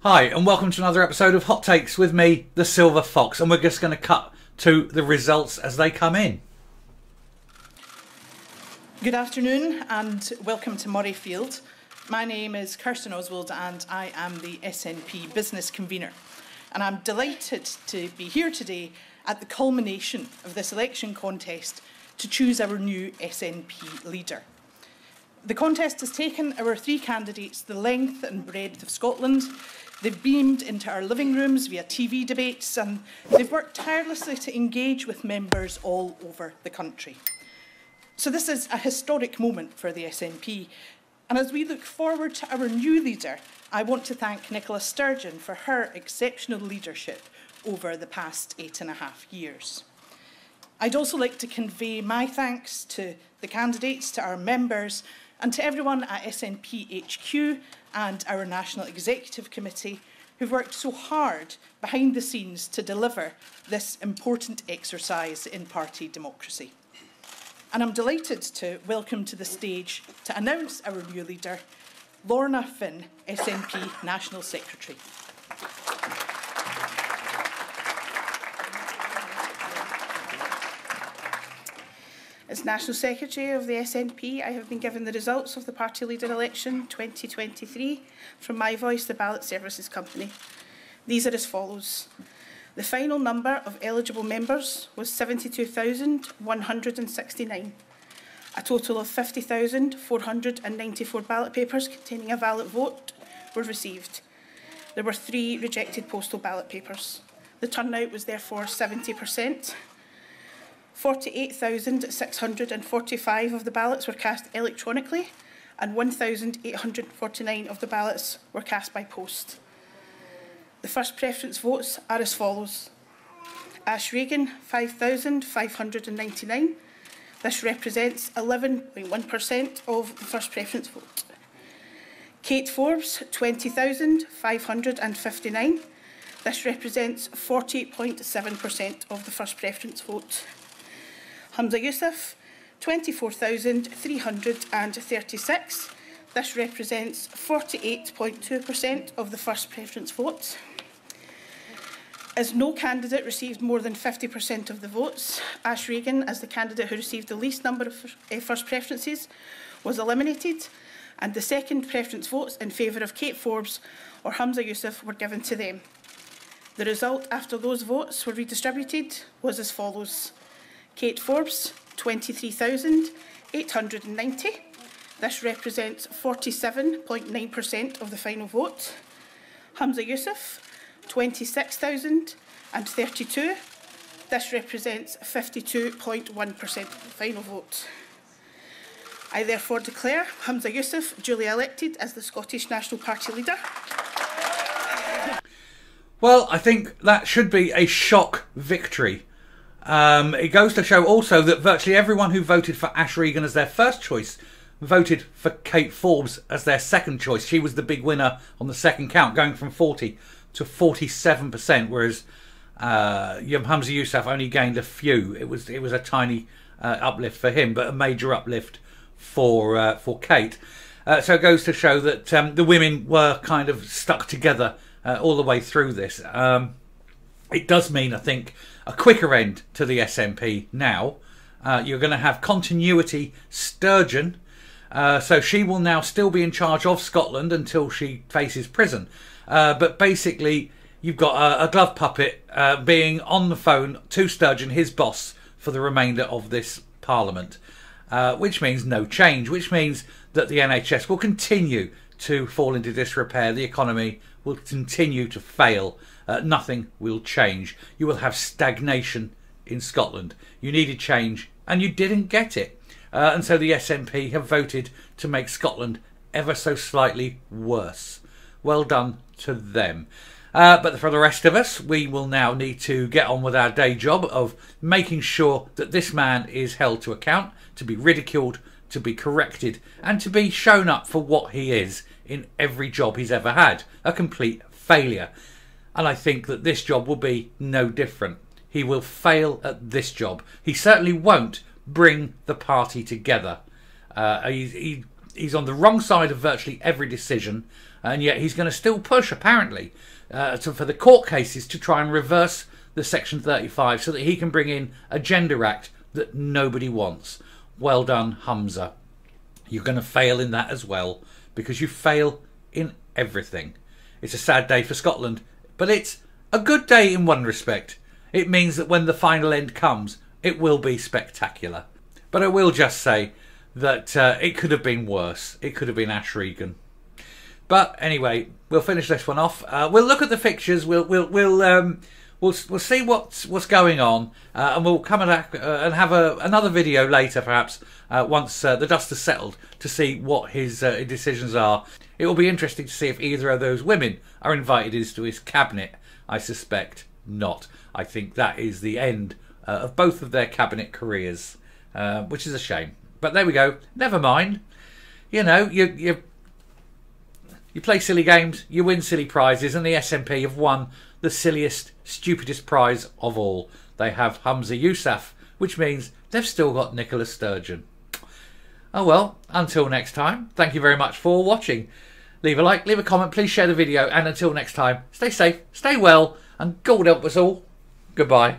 Hi, and welcome to another episode of Hot Takes with me, the Silver Fox, and we're just going to cut to the results as they come in. Good afternoon and welcome to Murrayfield. My name is Kirsten Oswald and I am the SNP Business Convener. And I'm delighted to be here today at the culmination of this election contest to choose our new SNP leader. The contest has taken our three candidates the length and breadth of Scotland. They've beamed into our living rooms via TV debates and they've worked tirelessly to engage with members all over the country. So this is a historic moment for the SNP. And as we look forward to our new leader, I want to thank Nicola Sturgeon for her exceptional leadership over the past 8.5 years. I'd also like to convey my thanks to the candidates, to our members, and to everyone at SNP HQ and our National Executive Committee who've worked so hard behind the scenes to deliver this important exercise in party democracy. And I'm delighted to welcome to the stage to announce our new leader, Lorna Finn, SNP National Secretary. As National Secretary of the SNP, I have been given the results of the party leader election 2023 from my voice, the Ballot Services Company. These are as follows. The final number of eligible members was 72,169. A total of 50,494 ballot papers containing a valid vote were received. There were 3 rejected postal ballot papers. The turnout was therefore 70%. 48,645 of the ballots were cast electronically and 1,849 of the ballots were cast by post. The first preference votes are as follows. Ash Regan, 5,599. This represents 11.1% of the first preference vote. Kate Forbes, 20,559. This represents 40.7% of the first preference vote. Hamza Yousaf, 24,336. This represents 48.2% of the first preference vote. As no candidate received more than 50% of the votes, Ash Regan, as the candidate who received the least number of first preferences, was eliminated, and the second preference votes in favour of Kate Forbes or Hamza Yousaf were given to them. The result after those votes were redistributed was as follows. Kate Forbes, 23,890. This represents 47.9% of the final vote. Hamza Yousaf, 26,032. This represents 52.1% of the final vote. I therefore declare Hamza Yousaf duly elected as the Scottish National Party leader. Well, I think that should be a shock victory. It goes to show also that virtually everyone who voted for Ash Regan as their first choice voted for Kate Forbes as their second choice. She was the big winner on the second count, going from 40 to 47%, whereas Hamza Yousaf only gained a few. It was a tiny uplift for him, but a major uplift for Kate. So it goes to show that the women were kind of stuck together all the way through this. It does mean, I think, a quicker end to the SNP now. You're going to have continuity Sturgeon. So she will now still be in charge of Scotland until she faces prison. But basically, you've got a glove puppet being on the phone to Sturgeon, his boss, for the remainder of this Parliament. Which means no change, which means that the NHS will continue to fall into disrepair. The economy will continue to fail. Nothing will change. You will have stagnation in Scotland. You needed change and you didn't get it. And so the SNP have voted to make Scotland ever so slightly worse. Well done to them. But for the rest of us, we will now need to get on with our day job of making sure that this man is held to account, to be ridiculed, to be corrected, and to be shown up for what he is in every job he's ever had. A complete failure. And I think that this job will be no different. He will fail at this job. He certainly won't bring the party together. He's on the wrong side of virtually every decision. and yet he's going to still push, apparently, for the court cases to try and reverse the Section 35 so that he can bring in a gender act that nobody wants. Well done, Humza. You're going to fail in that as well, because you fail in everything. It's a sad day for Scotland, but it's a good day in one respect. It means that when the final end comes, it will be spectacular. But I will just say that it could have been worse. It could have been Ash Regan. But anyway, we'll finish this one off. We'll look at the fixtures. We'll see what's going on, and we'll come back and have another video later, perhaps once the dust has settled, to see what his decisions are. It will be interesting to see if either of those women are invited into his cabinet. I suspect not. I think that is the end of both of their cabinet careers, which is a shame. But there we go. Never mind. You know, you play silly games, you win silly prizes, and the SNP have won the silliest, stupidest prize of all. They have Humza Yousaf, which means they've still got Nicola Sturgeon. Oh well, until next time, thank you very much for watching. Leave a like, leave a comment, please share the video, and until next time, stay safe, stay well, and God help us all. Goodbye.